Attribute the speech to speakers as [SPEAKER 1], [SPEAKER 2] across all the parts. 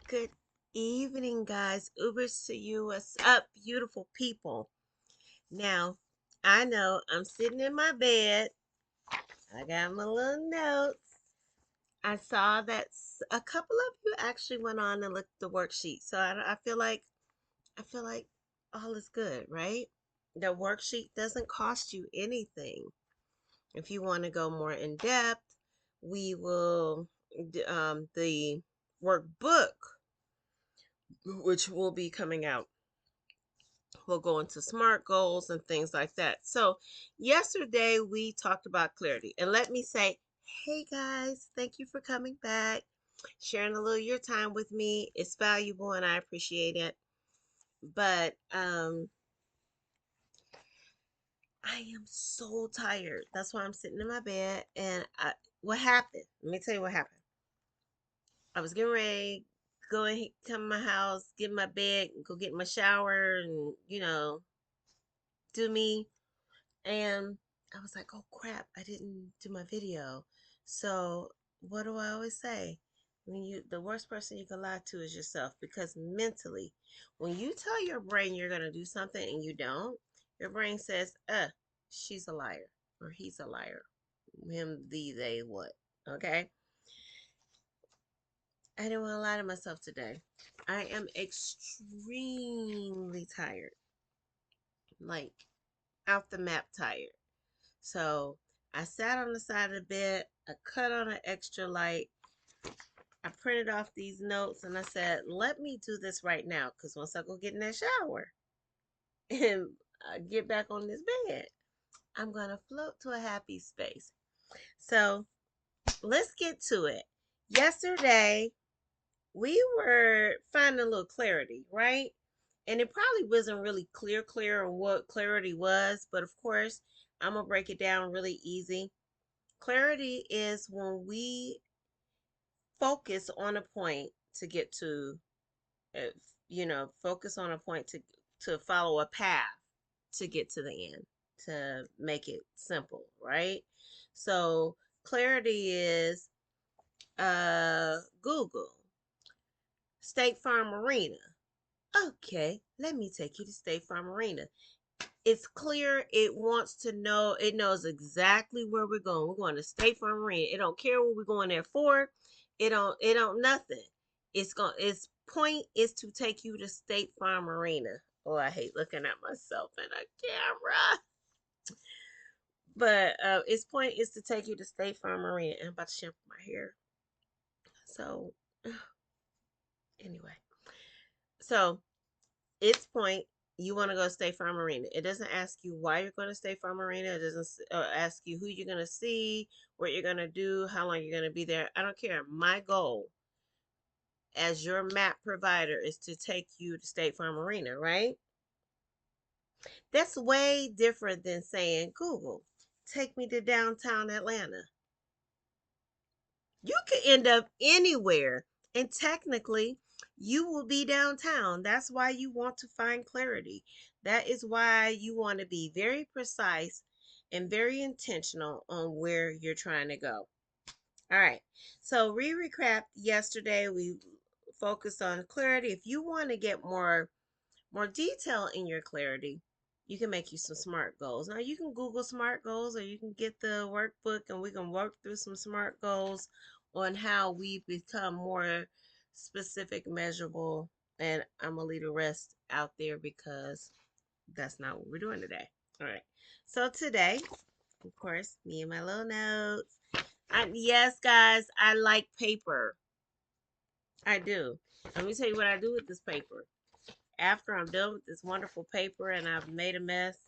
[SPEAKER 1] Good evening, guys. Ubers to you. What's up, beautiful people? Now, I know I'm sitting in my bed. I got my little notes. I saw that a couple of you actually went on and looked at the worksheet. So I feel like all is good, right? The worksheet doesn't cost you anything. If you want to go more in depth, we will the workbook, which will be coming out. We'll go into SMART goals and things like that. So, yesterday we talked about clarity. And let me say, hey guys, thank you for coming back, sharing a little of your time with me. It's valuable and I appreciate it. But I am so tired. That's why I'm sitting in my bed. What happened? Let me tell you what happened. I was getting ready, go and come to my house, get in my bed, go get in my shower, and do me. And I was like, oh crap, I didn't do my video. So what do I always say? The worst person you can lie to is yourself, because mentally, when you tell your brain you're gonna do something and you don't, your brain says, she's a liar or he's a liar. Him, thee, they, what. Okay? I didn't want to lie to myself today. I am extremely tired. Like out the map tired. So I sat on the side of the bed, I cut on an extra light, I printed off these notes, and I said, let me do this right now, because once I go get in that shower and get back on this bed, I'm going to float to a happy space. So let's get to it. Yesterday, we were finding a little clarity, right? And it probably wasn't really clear on what clarity was, but of course, I'm going to break it down really easy. Clarity is when we focus on a point to get to, uh, focus on a point to follow a path to get to the end, to make it simple, right? So clarity is Google, State Farm Arena. Okay, let me take you to State Farm Arena. It's clear. It wants to know. It knows exactly where we're going. We're going to State Farm Arena. It don't care what we're going there for. It don't nothing. Its point is to take you to State Farm Arena. Oh, I hate looking at myself in a camera. But its point is to take you to State Farm Arena. And I'm about to shampoo my hair. So anyway, so its point, you want to go to State Farm Arena. It doesn't ask you why you're going to State Farm Arena. It doesn't ask you who you're going to see, what you're going to do, how long you're going to be there. I don't care. My goal as your map provider is to take you to State Farm Arena, right? That's way different than saying, Google, take me to downtown Atlanta. You could end up anywhere, and technically, you will be downtown. That's why you want to find clarity. That is why you want to be very precise and very intentional on where you're trying to go. All right. So, recap yesterday, we focused on clarity. If you want to get more detail in your clarity, you can make you some SMART goals. Now, you can Google SMART goals, or you can get the workbook and we can work through some SMART goals on how we become more specific, measurable. And I'm going to leave the rest out there because that's not what we're doing today. All right. So, today, of course, me and my little notes. Yes, guys, I like paper. I do. Let me tell you what I do with this paper. After I'm done with this wonderful paper and I've made a mess,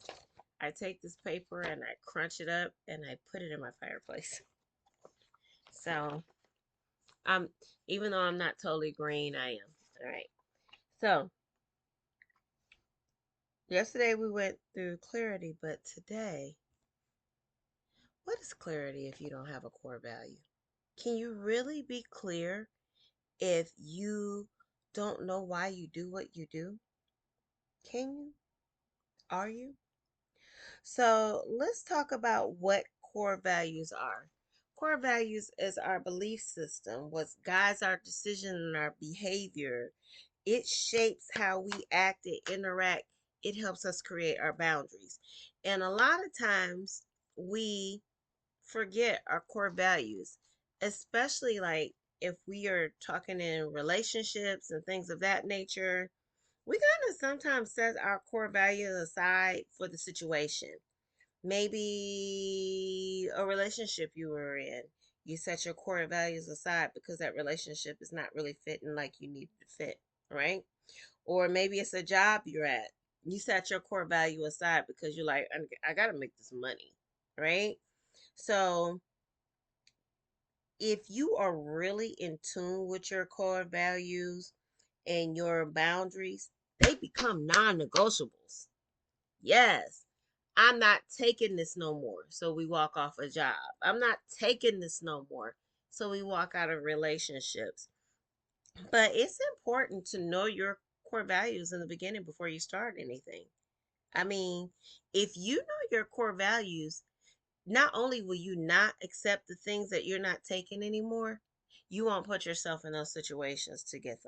[SPEAKER 1] I take this paper and I crunch it up and I put it in my fireplace. So, um, even though I'm not totally green, I am. All right. So, yesterday we went through clarity, but today, what is clarity if you don't have a core value? Can you really be clear if you don't know why you do what you do? Can you? Are you? So let's talk about what core values are. Core values is our belief system, what guides our decision and our behavior. It shapes how we act and interact. It helps us create our boundaries. And a lot of times we forget our core values, especially like if we are talking in relationships and things of that nature. We kind of sometimes set our core values aside for the situation. Maybe a relationship you were in, you set your core values aside because that relationship is not really fitting like you need it to fit, right? Or maybe it's a job you're at. You set your core value aside because you're like, I got to make this money, right? So if you are really in tune with your core values and your boundaries, they become non negotiables. Yes. I'm not taking this no more. So we walk off a job. I'm not taking this no more. So we walk out of relationships. But it's important to know your core values in the beginning before you start anything. I mean, if you know your core values, not only will you not accept the things that you're not taking anymore, you won't put yourself in those situations to get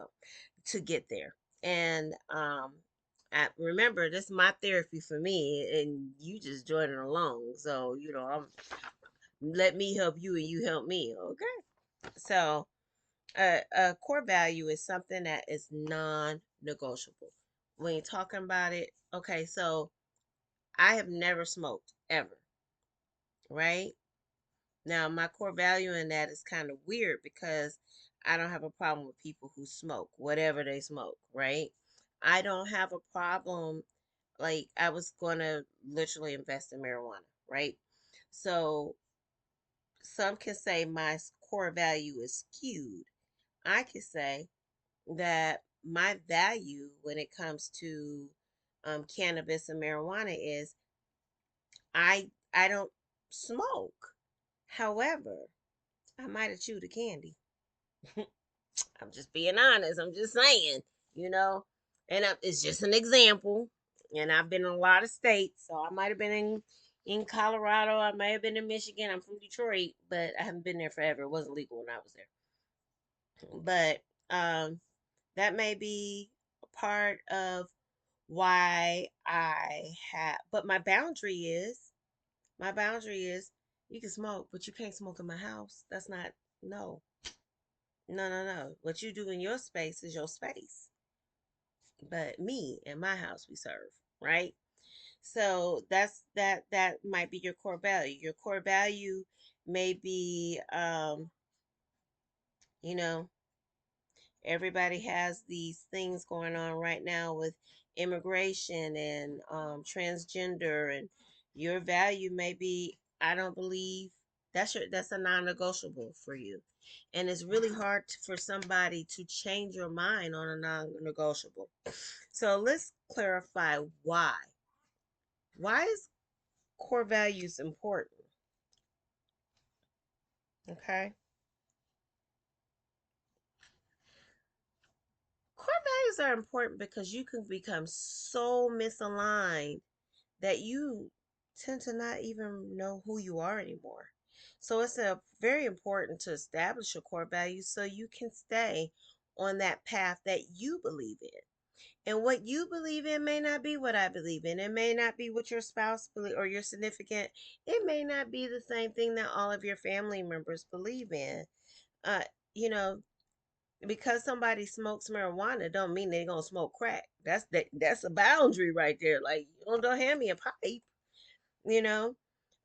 [SPEAKER 1] there. And remember, this is my therapy for me, and you just joining along. So let me help you, and you help me. Okay. So a core value is something that is non-negotiable. When you're talking about it, okay. So I have never smoked ever, right? Now, my core value in that is kind of weird because I don't have a problem with people who smoke, whatever they smoke, right? I don't have a problem. Like, I was going to literally invest in marijuana, right? So, some can say my core value is skewed. I could say that my value when it comes to cannabis and marijuana is I don't smoke. However, I might have chewed a candy. I'm just being honest. I'm just saying, you know, and it's just an example. And I've been in a lot of states, so I might have been in Colorado. I may have been in Michigan. I'm from Detroit, but I haven't been there forever. It wasn't legal when I was there. But that may be a part of why I have. But my boundary is, you can smoke, but you can't smoke in my house. That's not no. No, no, no. What you do in your space is your space. But me and my house we serve, right? So that might be your core value. Your core value may be you know, everybody has these things going on right now with immigration and transgender, and your value may be, I don't believe that's a non-negotiable for you. And it's really hard for somebody to change your mind on a non-negotiable. So let's clarify why is core values important. Okay, core values are important because you can become so misaligned that you tend to not even know who you are anymore. So it's very important to establish your core values so you can stay on that path that you believe in. And what you believe in may not be what I believe in. It may not be what your spouse believe or your significant. It may not be the same thing that all of your family members believe in. Uh, you know, because somebody smokes marijuana don't mean they're gonna smoke crack. That's a boundary right there. Like, don't hand me a pipe, you know.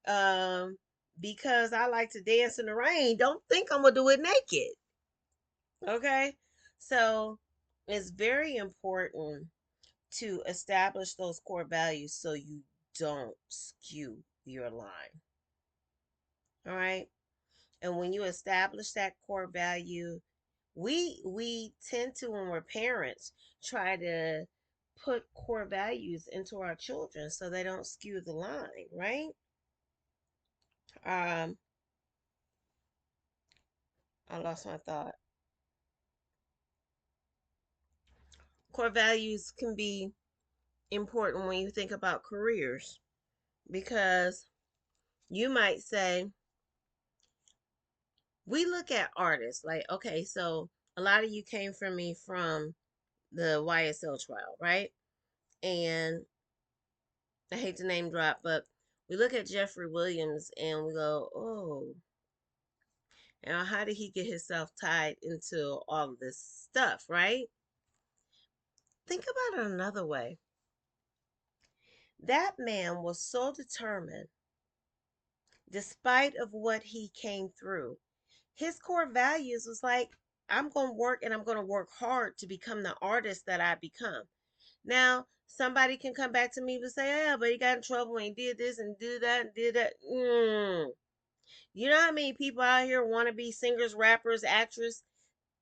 [SPEAKER 1] Um, because I like to dance in the rain, don't think I'm gonna do it naked. Okay. So it's very important to establish those core values so you don't skew your line. All right. And when you establish that core value, we tend to, when we're parents, try to put core values into our children so they don't skew the line, right? Um, I lost my thought. Core values can be important when you think about careers because you might say, We look at artists like, okay, so a lot of you came from me from the YSL trial, right? And I hate to name drop, but we look at Jeffrey Williams and we go, oh, now how did he get himself tied into all of this stuff, right? Think about it another way. That man was so determined, despite of what he came through. His core values was like, I'm going to work and I'm going to work hard to become the artist that I become. Now, somebody can come back to me and say, yeah, but he got in trouble when he did this and did that and did that. You know how many people out here want to be singers, rappers, actors,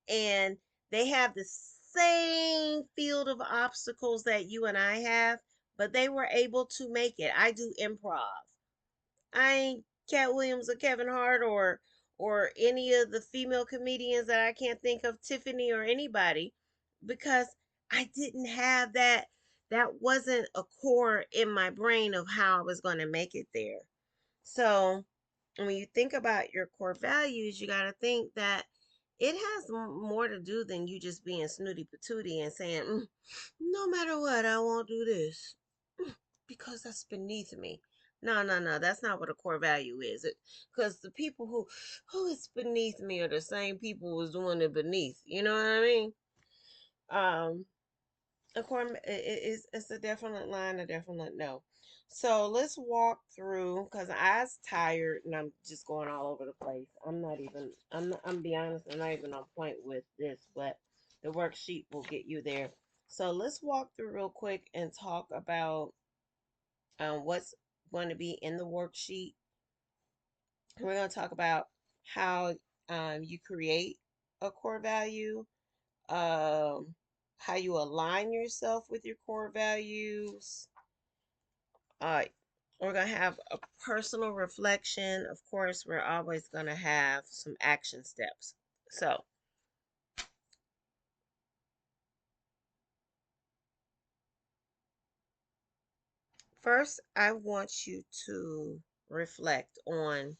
[SPEAKER 1] and they have the same field of obstacles that you and I have, but they were able to make it. I do improv. I ain't Cat Williams or Kevin Hart or any of the female comedians that I can't think of, Tiffany or anybody, because I didn't have that. That wasn't a core in my brain of how I was going to make it there. So when you think about your core values, you got to think that it has more to do than you just being snooty patootie and saying, no matter what, I won't do this because that's beneath me. No, no, no, that's not what a core value is. Because the people who is beneath me are the same people who's doing it beneath. You know what I mean? Um, a core it's a definite line, a definite no. So let's walk through because I was tired and I'm just going all over the place. I'm not even. I'm. Not, I'm be honest. I'm not even on point with this, but the worksheet will get you there. So let's walk through real quick and talk about what's going to be in the worksheet. We're going to talk about how you create a core value, um, how you align yourself with your core values. Uh, we're going to have a personal reflection. Of course, we're always going to have some action steps. So, first, I want you to reflect on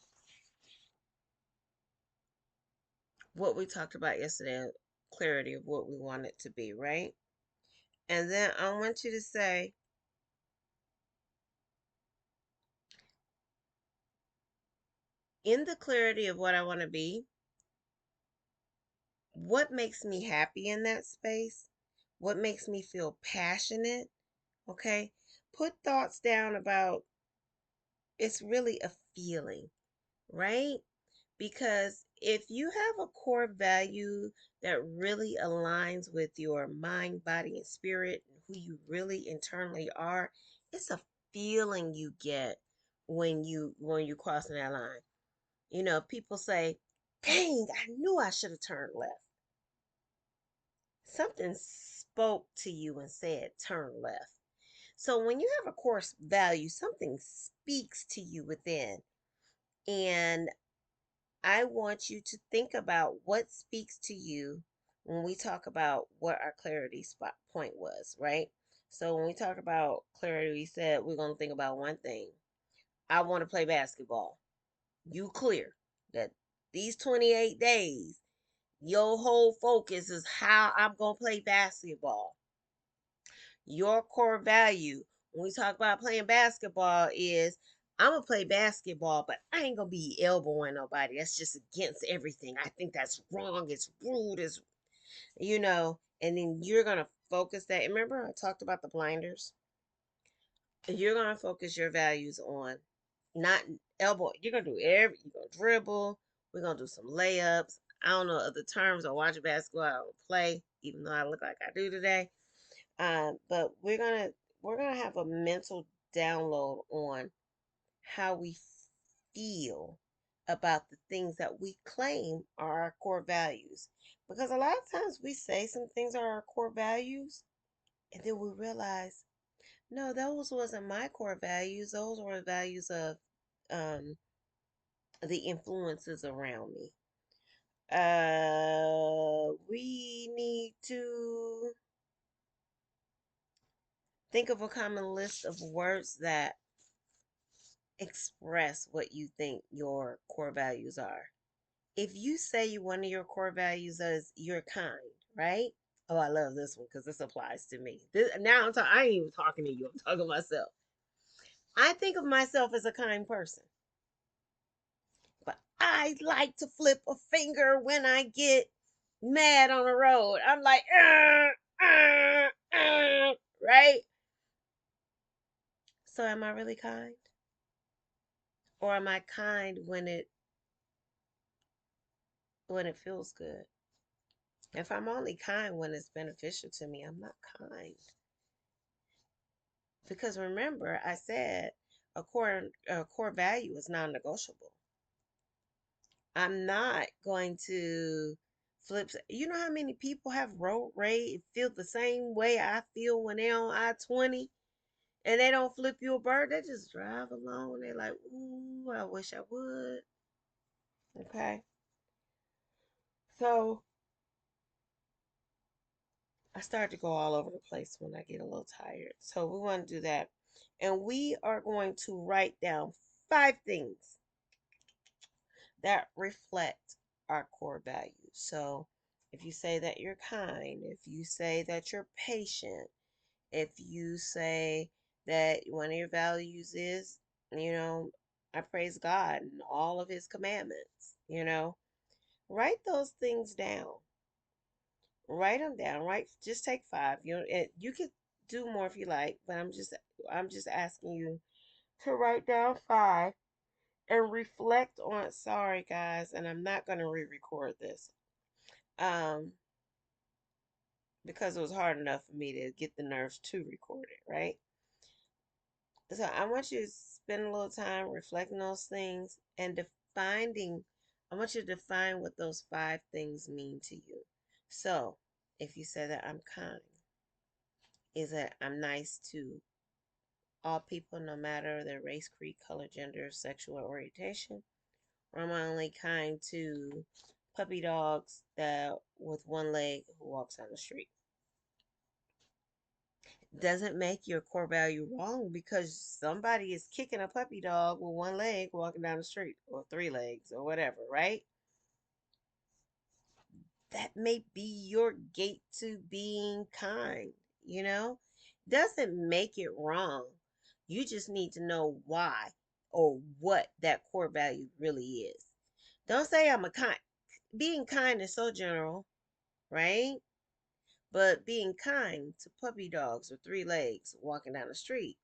[SPEAKER 1] what we talked about yesterday, clarity of what we want it to be, right? And then I want you to say, in the clarity of what I want to be, what makes me happy in that space? What makes me feel passionate? Okay. Put thoughts down about it's really a feeling, right? Because if you have a core value that really aligns with your mind, body, and spirit, who you really internally are, it's a feeling you get when you crossing that line. You know, people say, dang, I knew I should have turned left. Something spoke to you and said, turn left. So when you have a core value, something speaks to you within. And I want you to think about what speaks to you when we talk about what our clarity spot point was, right? So when we talk about clarity, we said we're going to think about one thing. I want to play basketball. You clear that these 28 days, your whole focus is how I'm going to play basketball. Your core value when we talk about playing basketball is I'm gonna play basketball, but I ain't gonna be elbowing nobody. That's just against everything. I think that's wrong. It's rude. And then you're gonna focus that. Remember, I talked about the blinders. You're gonna focus your values on not elbow. You're gonna do you're gonna dribble. We're gonna do some layups. I don't know other terms. I watch basketball. I don't play, even though I look like I do today. But we're gonna have a mental download on how we feel about the things that we claim are our core values. Because a lot of times we say some things are our core values, and then we realize, no, those wasn't my core values. Those were the values of um, the influences around me. We need to think of a common list of words that express what you think your core values are. If you say one of your core values is you're kind, right? Oh, I love this one because this applies to me. Now I ain't even talking to you. I'm talking to myself. I think of myself as a kind person, but I like to flip a finger when I get mad on the road. I'm like, right? So am I really kind? Or am I kind when it feels good? If I'm only kind when it's beneficial to me, I'm not kind. Because remember, I said a core value is non-negotiable. I'm not going to flip. You know how many people have road rage, feel the same way I feel when they're on I-20 and they don't flip you a bird. They just drive along. They're like, ooh, I wish I would. Okay. So I start to go all over the place when I get a little tired. So we want to do that. And we are going to write down 5 things that reflect our core values. So if you say that you're kind, if you say that you're patient, if you say that one of your values is, you know, I praise God and all of his commandments, write those things down. Write them down. Write, just take 5. You could do more if you like, but I'm just asking you to write down 5 and reflect on. Sorry guys, and I'm not going to re-record this um because it was hard enough for me to get the nerves to record it, right? So I want you to spend a little time reflecting on those things and defining. I want you to define what those 5 things mean to you. So if you say that I'm kind, is that I'm nice to all people no matter their race, creed, color, gender, sexual orientation, or am I only kind to puppy dogs that with one leg who walks down the street? Doesn't make your core value wrong because somebody is kicking a puppy dog with one leg walking down the street, or 3 legs, or whatever, right? That may be your gate to being kind, you know? Doesn't make it wrong. You just need to know why or what that core value really is. Don't say I'm a kind. Being kind is so general, right? But being kind to puppy dogs with 3 legs walking down the street,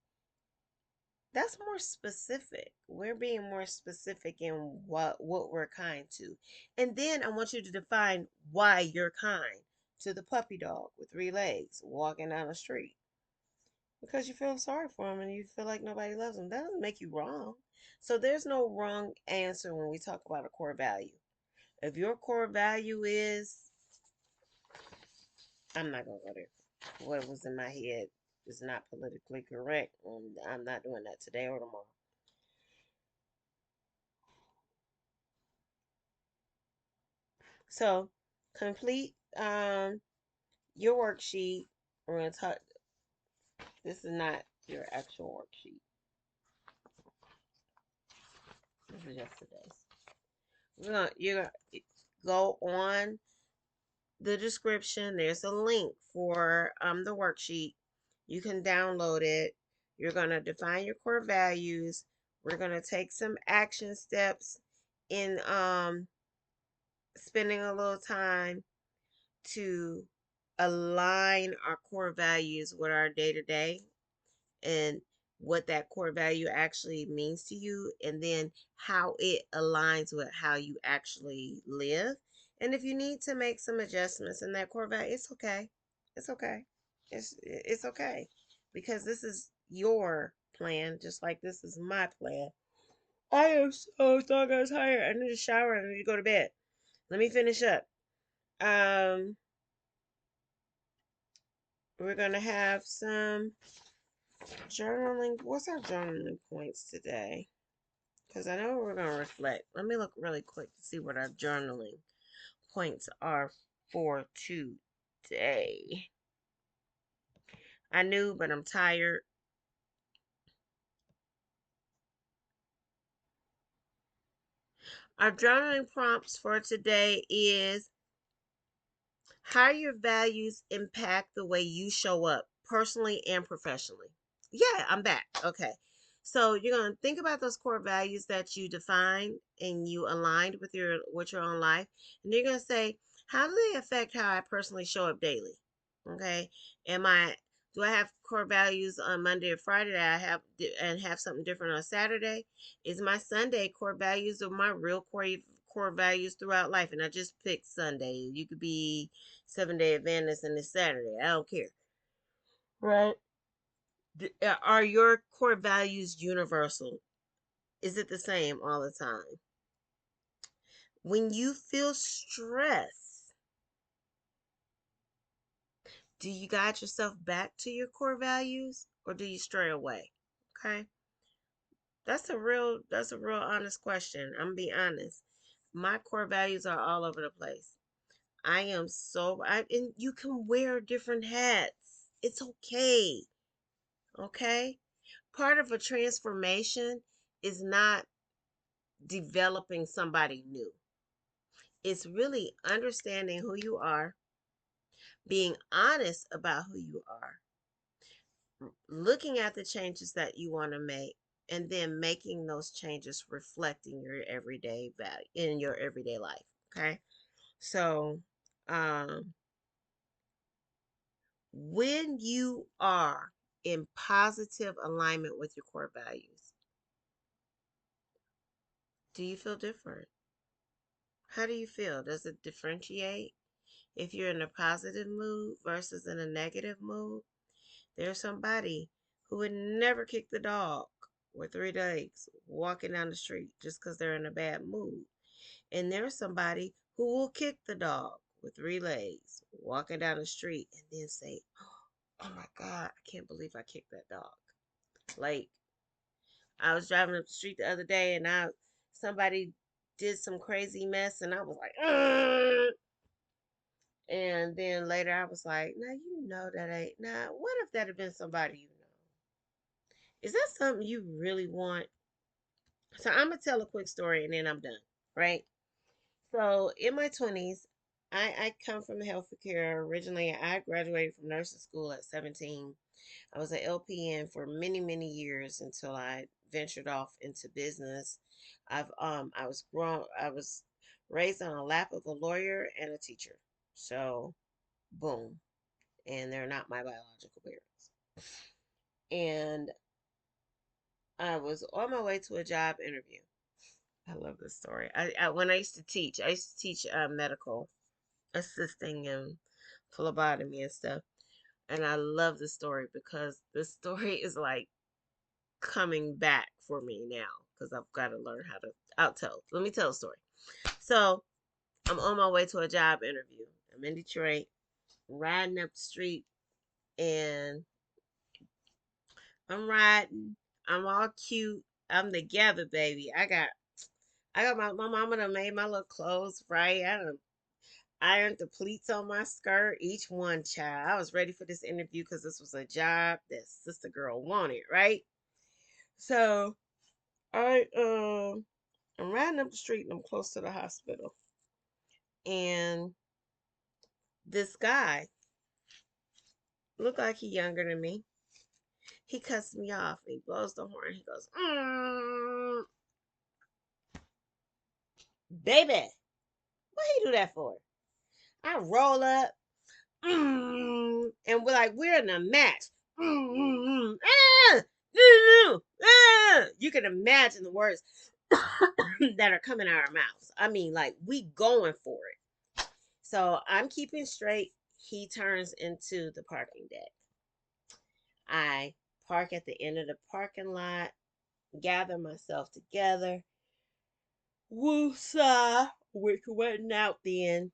[SPEAKER 1] that's more specific. We're being more specific in what we're kind to. And then I want you to define why you're kind to the puppy dog with 3 legs walking down the street. Because you feel sorry for him and you feel like nobody loves him. That doesn't make you wrong. So there's no wrong answer when we talk about a core value. If your core value is, I'm not going to go there. What was in my head is not politically correct. And I'm not doing that today or tomorrow. So complete your worksheet. We're going to talk. This is not your actual worksheet. This is yesterday's. You're gonna go on the description. There's a link for the worksheet. You can download it. You're gonna define your core values. We're gonna take some action steps in spending a little time to align our core values with our day to day and what that core value actually means to you, and then how it aligns with how you actually live. And if you need to make some adjustments in that core value, it's okay. It's okay. It's okay because this is your plan, just like this is my plan. I am so doggone tired. I need to shower. I need to go to bed. Let me finish up. Um, we're gonna have some journaling. What's our journaling points today? Because I know we're going to reflect. Let me look really quick to see what our journaling points are for today. I knew, but I'm tired. Our journaling prompts for today is how your values impact the way you show up personally and professionally. Yeah, I'm back. Okay. So you're going to think about those core values that you defined and you aligned with your own life. And you're going to say, how do they affect how I personally show up daily? Okay. Am I do I have core values on Monday or Friday that I have and have something different on Saturday? Is my Sunday core values or my real core values throughout life? And I just picked Sunday. You could be 7 Day Adventist and it's Saturday. I don't care. Right. Are your core values universal? Is it the same all the time? When you feel stress, do you guide yourself back to your core values or do you stray away? Okay. That's a real honest question. I'm gonna be honest. My core values are all over the place. And you can wear different hats. It's okay. Okay? Part of a transformation is not developing somebody new. It's really understanding who you are, being honest about who you are, looking at the changes that you want to make, and then making those changes reflecting your everyday value in your everyday life. Okay. So, um, when you are in positive alignment with your core values, do you feel different? How do you feel? Does it differentiate if you're in a positive mood versus in a negative mood? There's somebody who would never kick the dog with 3 legs walking down the street just because they're in a bad mood. And there's somebody who will kick the dog with 3 legs walking down the street and then say, "Oh my God, I can't believe I kicked that dog." Like, I was driving up the street the other day and somebody did some crazy mess and I was like, "Ugh." And then later I was like, "Now you know that ain't now. What if that had been somebody you know? Is that something you really want?" So I'm gonna tell a quick story and then I'm done, right? So in my 20s, I come from healthcare. Originally, I graduated from nursing school at 17. I was an LPN for many, many years until I ventured off into business. I was raised on a lap of a lawyer and a teacher. So boom. And they're not my biological parents. And I was on my way to a job interview. I love this story. When I used to teach medical assisting and phlebotomy and stuff. And I love this story because this story is like coming back for me now because I've got to learn how to outtell. Let me tell the story. So I'm on my way to a job interview. I'm in Detroit, riding up the street, and I'm riding. I'm all cute. I'm together, baby. I got my mama done made my little clothes right. I done ironed the pleats on my skirt, each one, child. I was ready for this interview because this was a job that sister girl wanted, right? So I'm riding up the street and I'm close to the hospital. And this guy looked like he younger than me. He cuts me off. He blows the horn. He goes, "Baby, what he do that for?" I roll up, and we're in a match. You can imagine the words that are coming out of our mouths. I mean, like, we going for it. So I'm keeping straight. He turns into the parking deck. I park at the end of the parking lot, gather myself together. Woosah, which wasn't out then.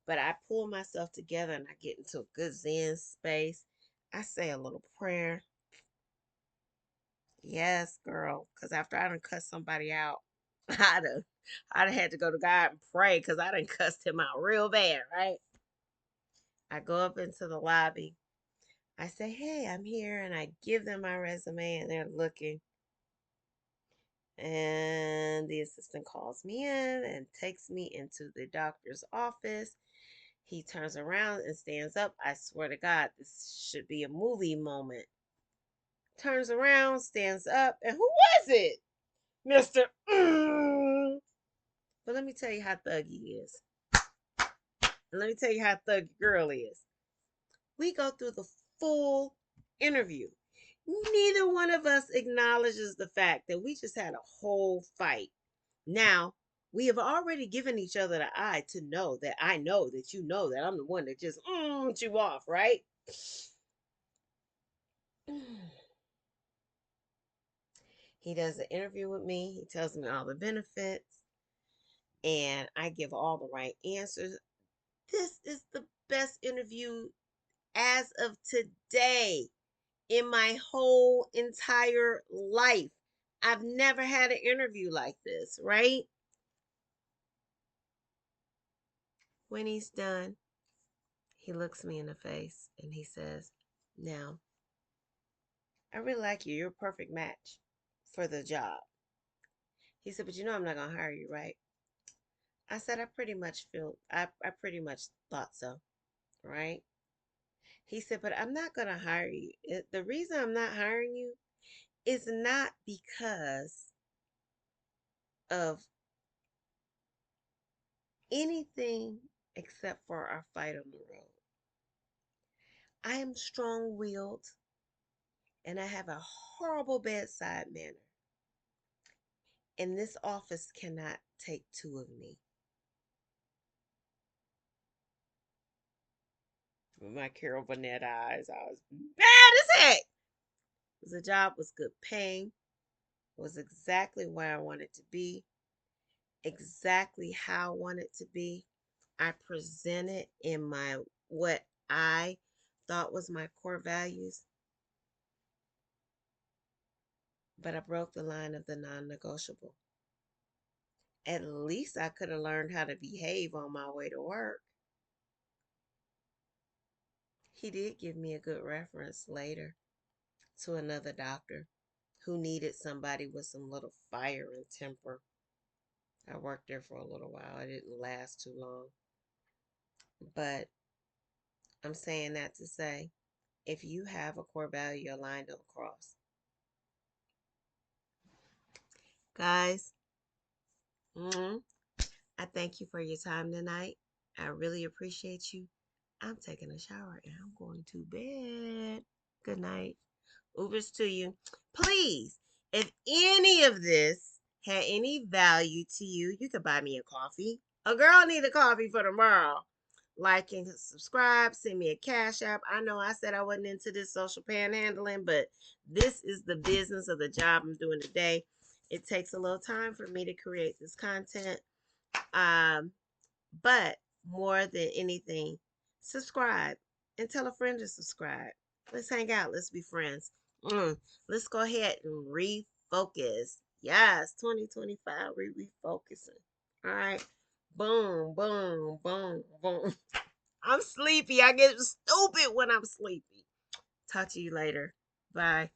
[SPEAKER 1] But I pull myself together and I get into a good Zen space. I say a little prayer. Yes, girl. Because after I done cuss somebody out, I'd have had to go to God and pray because I done cussed him out real bad, right? I go up into the lobby. I say, "Hey, I'm here." And I give them my resume and they're looking. And the assistant calls me in and takes me into the doctor's office. He turns around and stands up. I swear to God, this should be a movie moment. Turns around, stands up, and who was it? Mr. But let me tell you how thug he is. And let me tell you how thug your girl is. We go through the full interview. Neither one of us acknowledges the fact that we just had a whole fight. Now, we have already given each other the eye to know that I know that you know that I'm the one that just you off, right? He does an interview with me. He tells me all the benefits, and I give all the right answers. This is the best interview as of today in my whole entire life. I've never had an interview like this, right? When he's done, he looks me in the face and he says, "Now, I really like you. You're a perfect match for the job." He said, "But you know I'm not gonna hire you, right?" I said, I pretty much thought so, right? He said, "But I'm not gonna hire you. The reason I'm not hiring you is not because of anything except for our fight on the road. I am strong willed and I have a horrible bedside manner. And this office cannot take two of me." With my Carol Burnett eyes, I was mad as heck. The job was good paying, was exactly where I wanted to be, exactly how I wanted to be. I presented in my what I thought was my core values, but I broke the line of the non-negotiable. At least I could have learned how to behave on my way to work. He did give me a good reference later to another doctor who needed somebody with some little fire and temper. I worked there for a little while. I didn't last too long. But I'm saying that to say, if you have a core value, your line don't cross. Guys, I thank you for your time tonight. I really appreciate you. I'm taking a shower and I'm going to bed. Good night. Ubers to you. Please, if any of this had any value to you, you could buy me a coffee. A girl need a coffee for tomorrow. Like and subscribe. Send me a cash app. I know I said I wasn't into this social panhandling, but this is the business of the job I'm doing today. It takes a little time for me to create this content. Um, but more than anything, subscribe and tell a friend to subscribe. Let's hang out. Let's be friends. Let's go ahead and refocus. Yes, 2025, we're refocusing. All right. Boom, boom, boom, boom. I'm sleepy. I get stupid when I'm sleepy. Talk to you later. Bye.